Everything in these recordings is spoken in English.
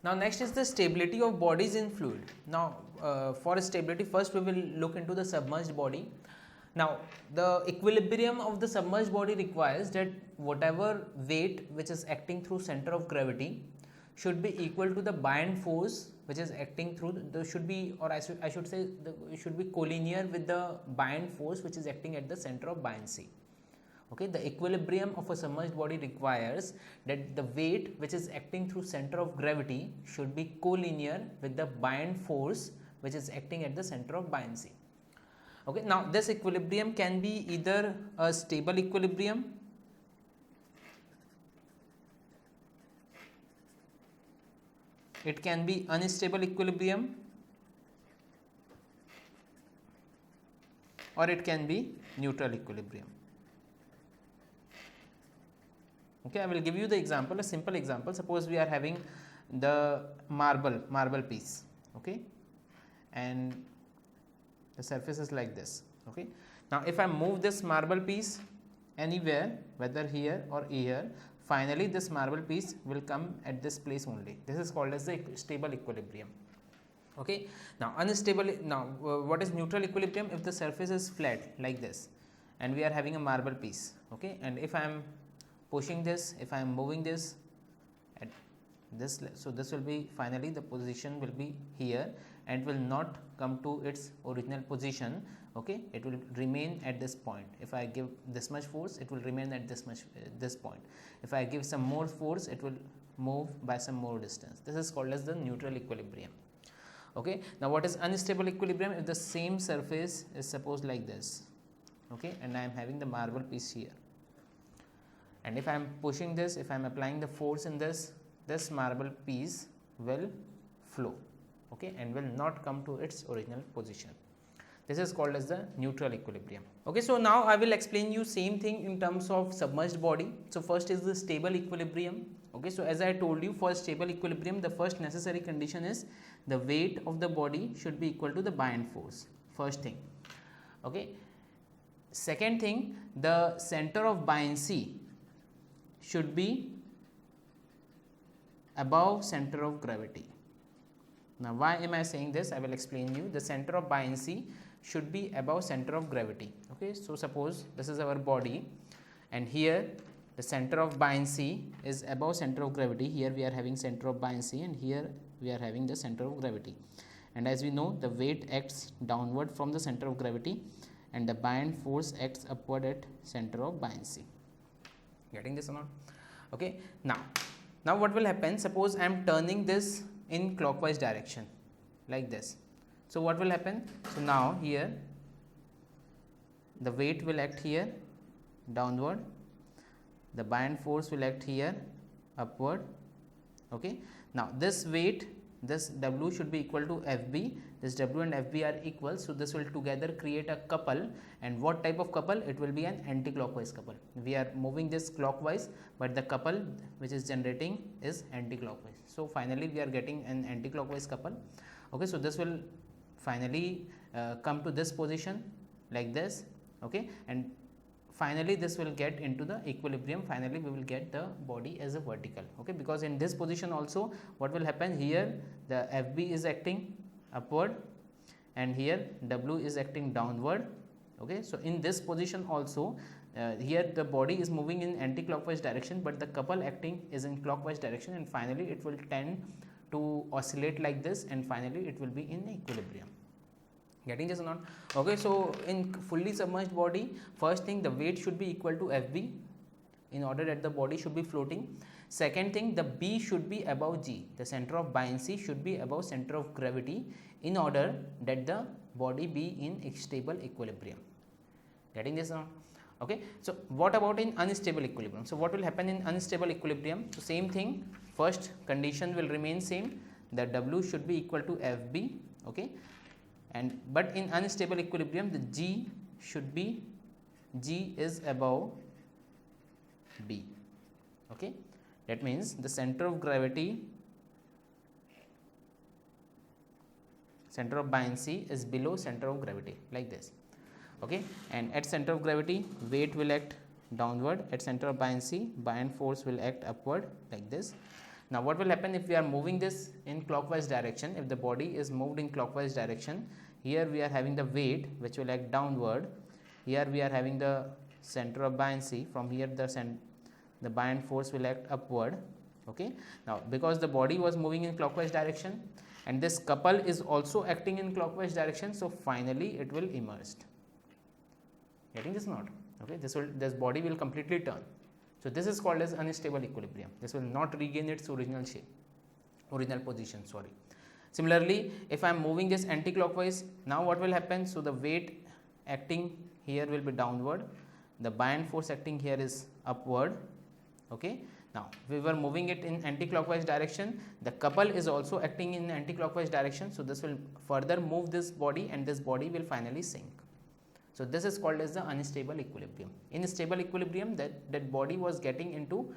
Now next is the stability of bodies in fluid. Now for stability, first we will look into the submerged body. Now the equilibrium of the submerged body requires that whatever weight which is acting through center of gravity should be equal to the buoyant force which is acting through the should be, or I should say should be collinear with the buoyant force which is acting at the center of buoyancy. Okay, the equilibrium of a submerged body requires that the weight which is acting through center of gravity should be collinear with the buoyant force which is acting at the center of buoyancy. Okay, now this equilibrium can be either a stable equilibrium, it can be unstable equilibrium, or it can be neutral equilibrium. Okay, I will give you the example, a simple example. Suppose we are having the marble piece, okay, and the surface is like this. Okay, now if I move this marble piece anywhere, whether here or here, finally this marble piece will come at this place only. This is called as the stable equilibrium. Okay, now unstable. Now what is neutral equilibrium? If the surface is flat like this and we are having a marble piece, okay, and if I am pushing this, if I am moving this at this, so this will be finally the position will be here and will not come to its original position. Okay, it will remain at this point. If I give this much force, it will remain at this much this point. If I give some more force, it will move by some more distance. This is called as the neutral equilibrium. Okay, now what is unstable equilibrium? If the same surface is supposed like this, okay, and I am having the marble piece here, and if I am pushing this, if I am applying the force in this marble piece will flow, okay, and will not come to its original position. This is called as the neutral equilibrium. Okay, so now I will explain you same thing in terms of submerged body. So first is the stable equilibrium. Okay, so as I told you, for stable equilibrium the first necessary condition is the weight of the body should be equal to the buoyant force, first thing. Okay, second thing, the center of buoyancy should be above center of gravity. Now why am I saying this? I will explain you. The center of buoyancy should be above center of gravity. Okay, so suppose this is our body and here the center of buoyancy is above center of gravity. Here we are having center of buoyancy and here we are having the center of gravity, and as we know the weight acts downward from the center of gravity and the buoyant force acts upward at center of buoyancy. Getting this or not? Okay, now what will happen? Suppose I am turning this in clockwise direction like this. So what will happen? So now here the weight will act here downward, the buoyant force will act here upward. Okay, now this weight, this W should be equal to FB. This W and FB are equal, so this will together create a couple. And what type of couple? It will be an anti-clockwise couple. We are moving this clockwise, but the couple which is generating is anti-clockwise. So finally we are getting an anti-clockwise couple. Okay, so this will finally come to this position like this. Okay, and finally this will get into the equilibrium. Finally we will get the body as a vertical. Okay, because in this position also what will happen? Here the FB is acting upward and here W is acting downward. Okay, so in this position also here the body is moving in anti-clockwise direction, but the couple acting is in clockwise direction, and finally it will tend to oscillate like this, and finally it will be in equilibrium. Getting this or not? Okay, so in fully submerged body, first thing, the weight should be equal to FB in order that the body should be floating. Second thing, the B should be above G, the center of buoyancy should be above center of gravity in order that the body be in stable equilibrium. Getting this or not? Okay, so what about in unstable equilibrium? So what will happen in unstable equilibrium? So same thing, first condition will remain same, the W should be equal to FB. Okay, and but in unstable equilibrium the G should be, G is above B. Okay, that means the center of gravity, center of buoyancy is below center of gravity like this. Okay, and at center of gravity weight will act downward, at center of buoyancy buoyant force will act upward like this. Now what will happen if we are moving this in clockwise direction? If the body is moved in clockwise direction, here we are having the weight which will act downward. Here we are having the center of buoyancy. From here the buoyant force will act upward. Okay. Now because the body was moving in clockwise direction and this couple is also acting in clockwise direction, so finally it will emerge. Getting this not? Okay. This body will completely turn. So this is called as unstable equilibrium. This will not regain its original shape, original position, sorry. Similarly, if I am moving this anti-clockwise, now what will happen? So the weight acting here will be downward, the buoyant force acting here is upward. Okay. Now we were moving it in anti-clockwise direction, the couple is also acting in anti-clockwise direction, so this will further move this body and this body will finally sink. So this is called as the unstable equilibrium. In stable equilibrium, that body was getting into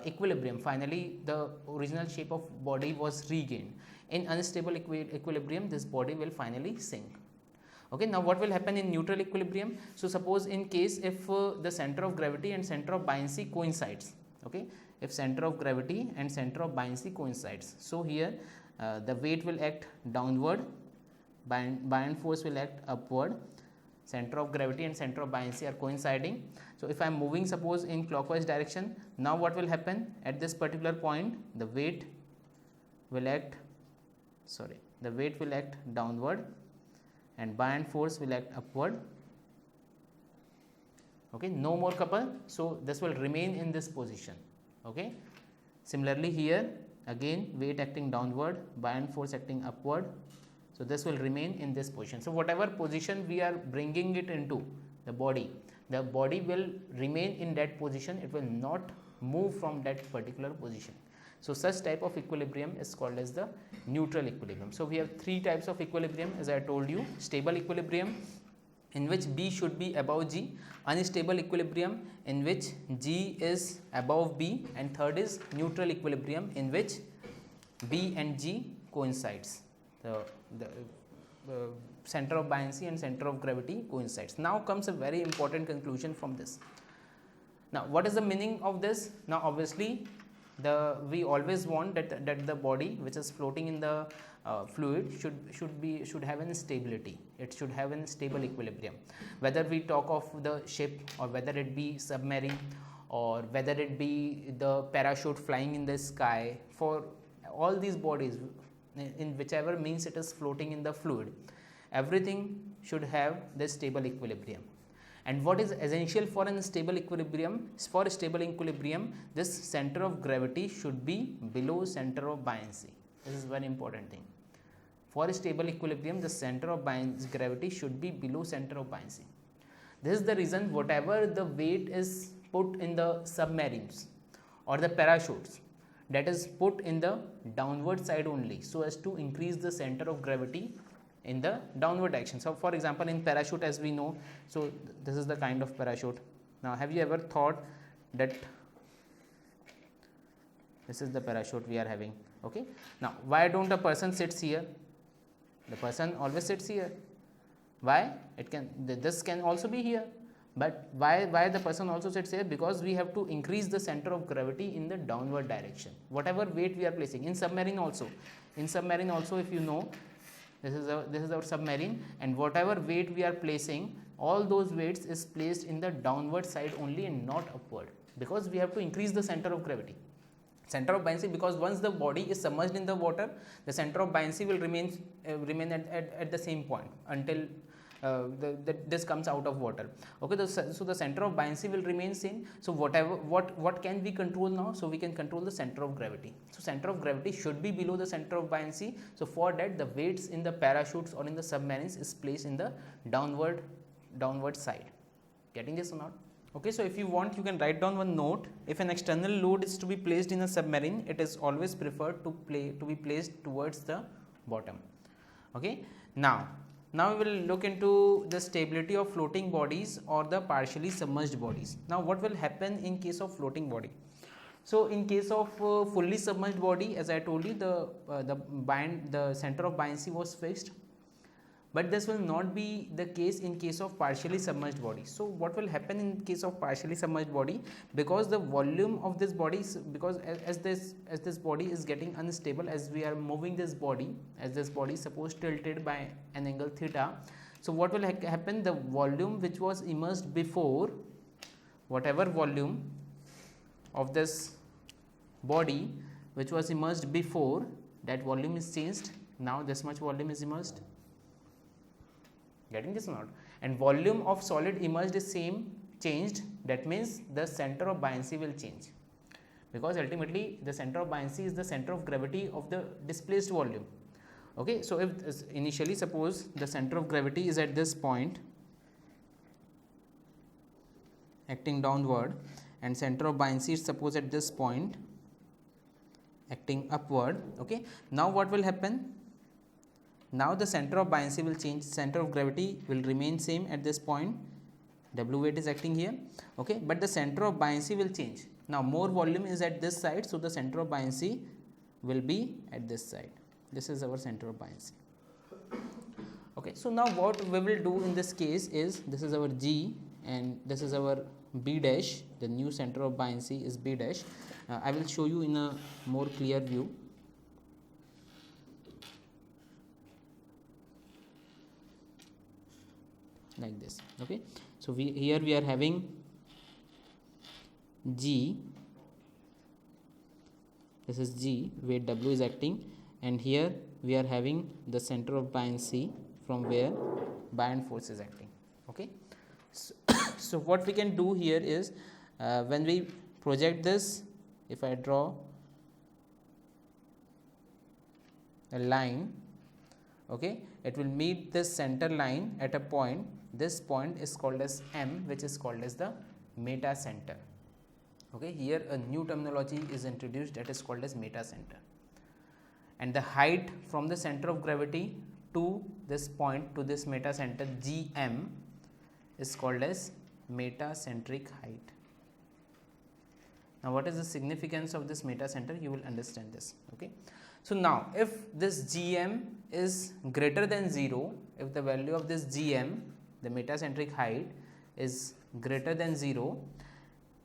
equilibrium. Finally, the original shape of body was regained. In unstable equilibrium, this body will finally sink. Okay. Now what will happen in neutral equilibrium? So suppose in case if the center of gravity and center of buoyancy coincides. Okay. If center of gravity and center of buoyancy coincides. So here the weight will act downward, buoyant force will act upward. Center of gravity and center of buoyancy are coinciding. So if I am moving suppose in clockwise direction, now what will happen at this particular point? The weight will act downward and buoyant force will act upward. Okay, no more couple, so this will remain in this position. Okay. Similarly here again weight acting downward, buoyant force acting upward. So this will remain in this position. So whatever position we are bringing it into the body will remain in that position. It will not move from that particular position. So such type of equilibrium is called as the neutral equilibrium. So we have three types of equilibrium as I told you: stable equilibrium, in which B should be above G; unstable equilibrium, in which G is above B; and third is neutral equilibrium, in which B and G coincides. The center of buoyancy and center of gravity coincides. Now comes a very important conclusion from this. Now what is the meaning of this? Now obviously we always want that the body which is floating in the fluid should have an stability. It should have a stable equilibrium. Whether we talk of the ship, or whether it be submarine, or whether it be the parachute flying in the sky, for all these bodies, in whichever means it is floating in the fluid, everything should have this stable equilibrium. And what is essential for a stable equilibrium? For a stable equilibrium, this center of gravity should be below center of buoyancy. This is very important thing. For a stable equilibrium, the center of gravity should be below center of buoyancy. This is the reason whatever the weight is put in the submarines or the parachutes, that is put in the downward side only, so as to increase the center of gravity in the downward direction. So for example, in parachute, as we know, so this is the kind of parachute. Now have you ever thought that this is the parachute we are having? Okay. Now why don't a person sits here? The person always sits here. Why? This can also be here. But why the person also sits here? Because we have to increase the center of gravity in the downward direction. Whatever weight we are placing in submarine also, if you know, this is our submarine, and whatever weight we are placing, all those weights is placed in the downward side only and not upward, because we have to increase the center of gravity, center of buoyancy, because once the body is submerged in the water, the center of buoyancy will remain at the same point until this comes out of water. Okay, so the center of buoyancy will remain same. So what can we control now? So we can control the center of gravity. So center of gravity should be below the center of buoyancy. So for that, the weights in the parachutes or in the submarines is placed in the downward side. Getting this or not? Okay, so if you want, you can write down one note. If an external load is to be placed in a submarine, it is always preferred to be placed towards the bottom. Okay, now we will look into the stability of floating bodies or the partially submerged bodies. Now what will happen in case of floating body? So in case of fully submerged body, as I told you, the center of buoyancy was fixed. but this will not be the case in case of partially submerged body. So what will happen in case of partially submerged body, because the volume of this body is, because as this body is getting unstable, as we are moving this body, as this body is suppose tilted by an angle theta, so what will happen, the volume which was immersed before, whatever volume of this body which was immersed before, that volume is changed. Now this much volume is immersed. Getting this or not? And volume of solid immersed is same, changed. That means the center of buoyancy will change, because ultimately the center of buoyancy is the center of gravity of the displaced volume. Okay, so if initially suppose the center of gravity is at this point acting downward, and center of buoyancy is suppose at this point acting upward. Okay, now what will happen? Now the center of buoyancy will change, center of gravity will remain same at this point, W weight is acting here, okay, but the center of buoyancy will change. Now more volume is at this side, so the center of buoyancy will be at this side. This is our center of buoyancy. Okay, so now what we will do in this case is, this is our G and this is our B dash, the new center of buoyancy is B dash. I will show you in a more clear view. Like this. Okay, so here we are having G, this is G, where W is acting, and here we are having the center of buoyancy from where buoyant force is acting. Okay, so what we can do here is, when we project this, if I draw a line, okay, it will meet this center line at a point. This point is called as M, which is called as the meta center. Okay, here a new terminology is introduced, that is called as meta center. And the height from the center of gravity to this point, to this meta center GM, is called as metacentric height. Now what is the significance of this meta center? You will understand this. Okay, so now if this GM is greater than 0, if the value of this GM, the metacentric height, is greater than 0,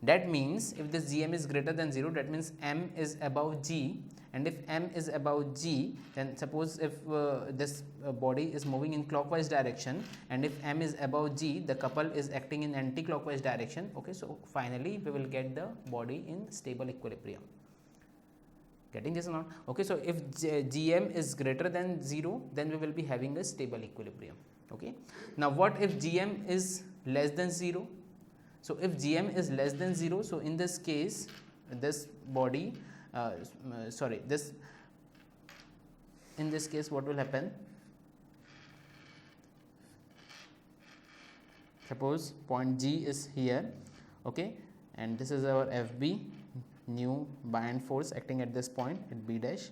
that means if this GM is greater than 0, that means M is above G, and if M is above G, then suppose if this body is moving in clockwise direction, and if M is above G, the couple is acting in anti-clockwise direction. Okay, so finally we will get the body in stable equilibrium. Getting this or not? Okay, so if GM is greater than 0, then we will be having a stable equilibrium. Okay, now what if GM is less than 0? So if GM is less than 0, so in this case, this body, in this case, what will happen? Suppose point G is here, okay, and this is our FB, new buoyant force acting at this point at B dash.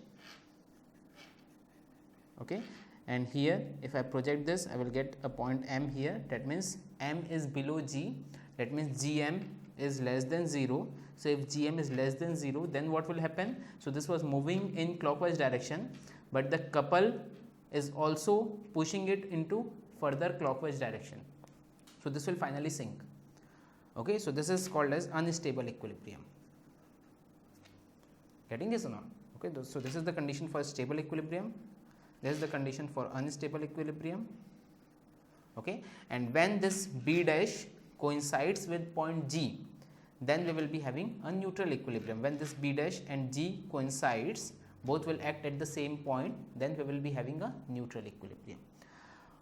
Okay, and here if I project this, I will get a point M here. That means M is below G, that means GM is less than 0. So if GM is less than 0, then what will happen? So this was moving in clockwise direction, but the couple is also pushing it into further clockwise direction. So this will finally sink. Okay, so this is called as unstable equilibrium. Getting this or not? Okay, so this is the condition for stable equilibrium. This is the condition for unstable equilibrium. Okay, and when this B dash coincides with point G, then we will be having a neutral equilibrium. When this B dash and G coincides, both will act at the same point, then we will be having a neutral equilibrium.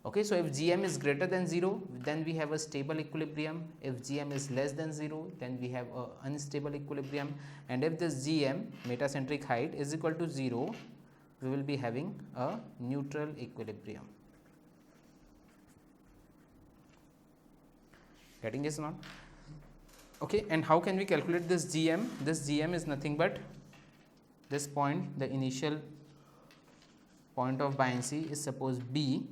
Okay, so if GM is greater than 0, then we have a stable equilibrium. If GM is less than 0, then we have a unstable equilibrium. And if this GM, metacentric height, is equal to 0, we will be having a neutral equilibrium. Getting this or not? Okay, and how can we calculate this GM? This GM is nothing but this point, the initial point of buoyancy is suppose B,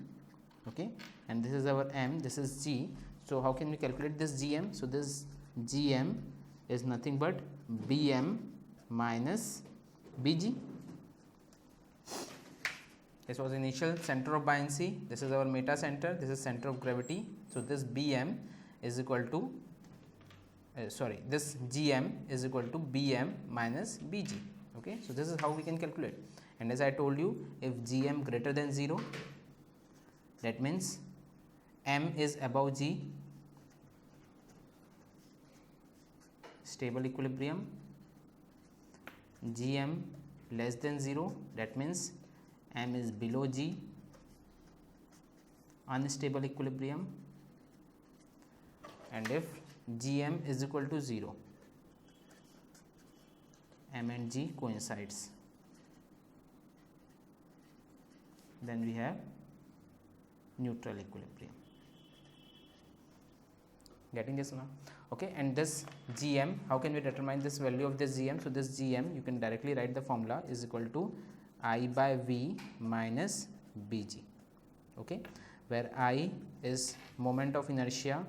okay, and this is our M, this is G. So how can we calculate this GM? So this GM is nothing but BM minus BG. This was initial center of buoyancy, this is our meta center, this is center of gravity. So, this Bm is equal to this Gm is equal to Bm minus Bg. Okay. So, this is how we can calculate, and as I told you, if Gm greater than 0, that means M is above G, stable equilibrium. Gm less than 0, that means M is below G, unstable equilibrium, and if Gm is equal to 0, M and G coincides, then we have neutral equilibrium. Getting this now? Okay, and this Gm, how can we determine this value of this Gm? So, this Gm, you can directly write the formula is equal to I by V minus Bg, okay, where I is moment of inertia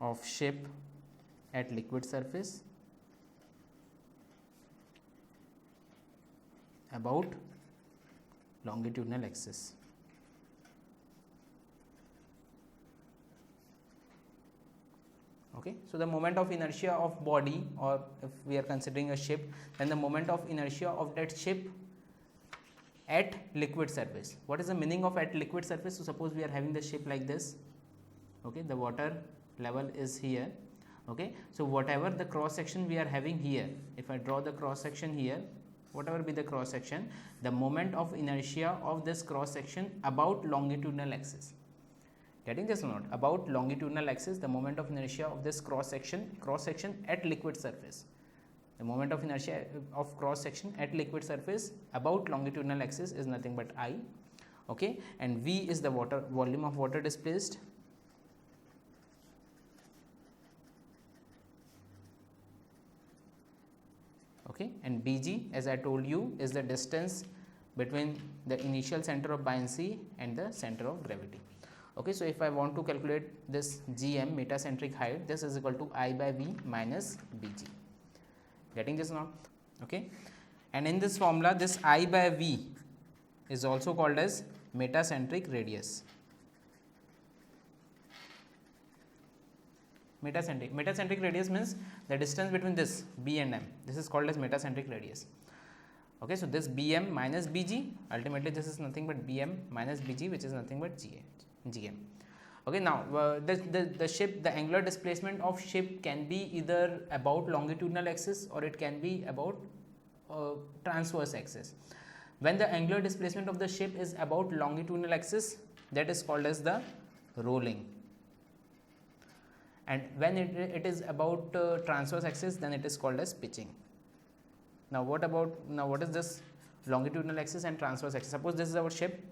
of ship at liquid surface about longitudinal axis. Okay. So, the moment of inertia of body, or if we are considering a ship, then the moment of inertia of that ship at liquid surface. What is the meaning of at liquid surface? So, suppose we are having the ship like this, okay, the water level is here, okay. So, whatever the cross section we are having here, if I draw the cross section here, whatever be the cross section, the moment of inertia of this cross section about longitudinal axis. Getting this or not? About longitudinal axis, the moment of inertia of this cross section at liquid surface. The moment of inertia of cross section at liquid surface about longitudinal axis is nothing but I, okay, and V is the volume of water displaced, okay, and Bg, as I told you, is the distance between the initial center of buoyancy and the center of gravity. Okay, so if I want to calculate this Gm, metacentric height, this is equal to I by V minus Bg. Getting this now? Okay, and in this formula, this I by V is also called as metacentric radius. Metacentric radius means the distance between this B and M. This is called as metacentric radius. Okay, so this Bm minus Bg, ultimately this is nothing but Bm minus Bg, which is nothing but Gm. Okay, now the ship, the angular displacement of ship can be either about longitudinal axis or it can be about transverse axis. When the angular displacement of the ship is about longitudinal axis, that is called as the rolling, and when it is about transverse axis, then it is called as pitching. Now what is this longitudinal axis and transverse axis? Suppose this is our ship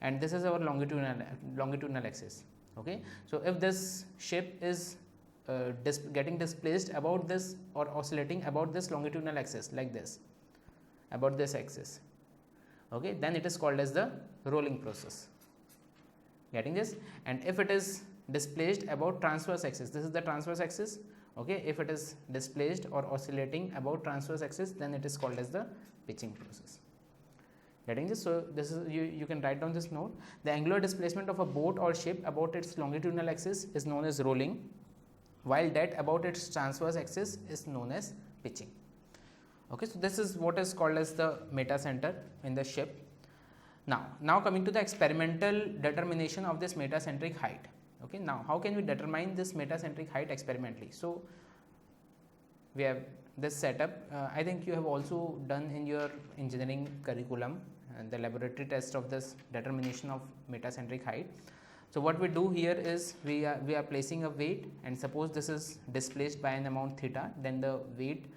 and this is our longitudinal axis. Okay, so if this ship is getting displaced about this or oscillating about this longitudinal axis, like this, about this axis, okay, then it is called as the rolling process. Getting this? And if it is displaced about transverse axis, this is the transverse axis, okay, if it is displaced or oscillating about transverse axis, then it is called as the pitching process. Getting this? So this is, you can write down this note. The angular displacement of a boat or ship about its longitudinal axis is known as rolling, while that about its transverse axis is known as pitching. Okay, so this is what is called as the metacenter in the ship. Now coming to the experimental determination of this metacentric height. Okay, now how can we determine this metacentric height experimentally? So we have this setup. I think you have also done in your engineering curriculum the laboratory test of this determination of metacentric height. So what we do here is we are placing a weight, and suppose this is displaced by an amount theta, then the weight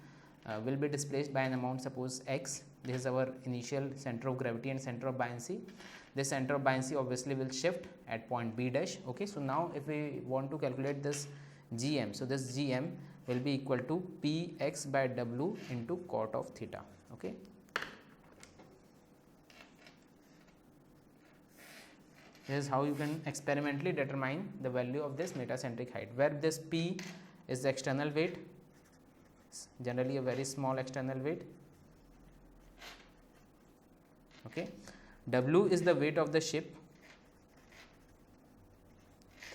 will be displaced by an amount, suppose x. This is our initial center of gravity and center of buoyancy. This center of buoyancy obviously will shift at point B dash. Okay, so now if we want to calculate this Gm, so this Gm will be equal to Px by W into cot of theta. Okay. This is how you can experimentally determine the value of this metacentric height, where this P is the external weight, generally a very small external weight. Okay. W is the weight of the ship,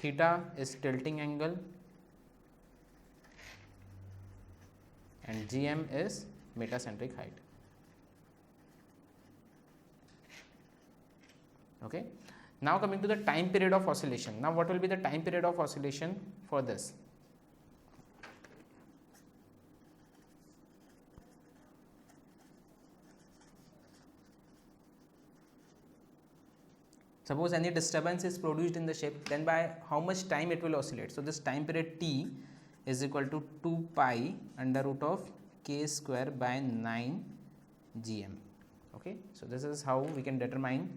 theta is tilting angle, and gm is metacentric height. Okay. Now coming to the time period of oscillation. Now what will be the time period of oscillation for this? Suppose any disturbance is produced in the ship, then by how much time it will oscillate. So this time period T is equal to 2 pi under root of k square by 9 gm. Okay. So this is how we can determine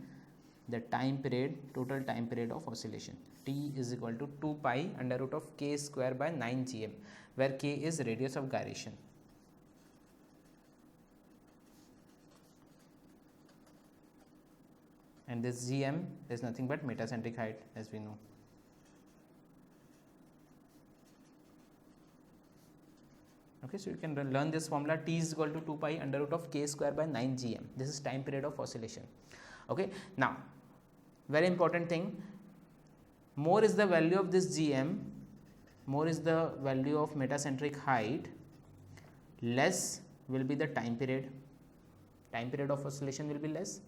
the time period, total time period of oscillation. T is equal to 2 pi under root of k square by 9 gm, where k is radius of gyration. And this gm is nothing but metacentric height, as we know. Okay, so you can learn this formula. T is equal to 2 pi under root of k square by 9 gm. This is time period of oscillation. Okay. Now, very important thing, more is the value of this gm, more is the value of metacentric height, less will be the time period. Time period of oscillation will be less.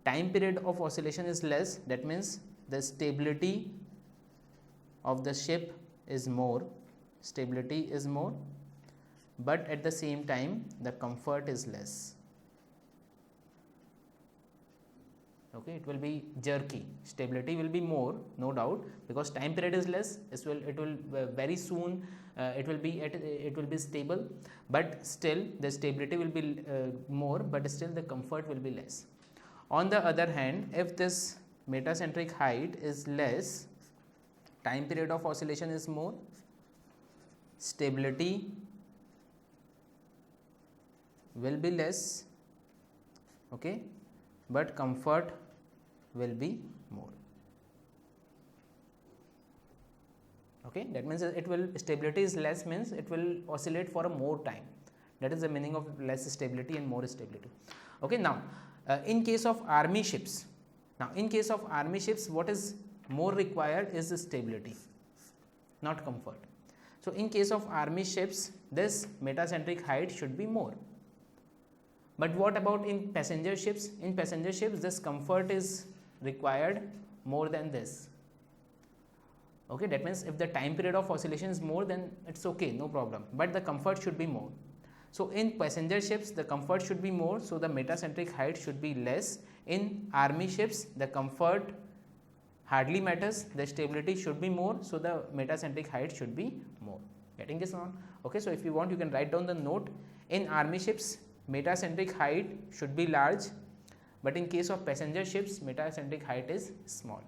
Time period of oscillation is less, that means the stability of the ship is more, stability is more, but at the same time the comfort is less. Okay, it will be jerky, stability will be more, no doubt, because time period is less. It will very soon it will be stable, but still the stability will be more, but still the comfort will be less. On the other hand, if this metacentric height is less, time period of oscillation is more, stability will be less, okay, but comfort will be more. Okay, that means stability is less, means it will oscillate for a more time. That is the meaning of less stability and more stability. Okay, now in case of army ships, what is more required is the stability, not comfort. So in case of army ships, this metacentric height should be more. But what about in passenger ships? In passenger ships, this comfort is required more than this. Okay, that means if the time period of oscillation is more, then it's okay, no problem, but the comfort should be more. So in passenger ships, the comfort should be more, so the metacentric height should be less. In army ships, the comfort hardly matters, the stability should be more, so the metacentric height should be more. Getting this on? Okay, so if you want, you can write down the note. In army ships, metacentric height should be large, but in case of passenger ships, metacentric height is small.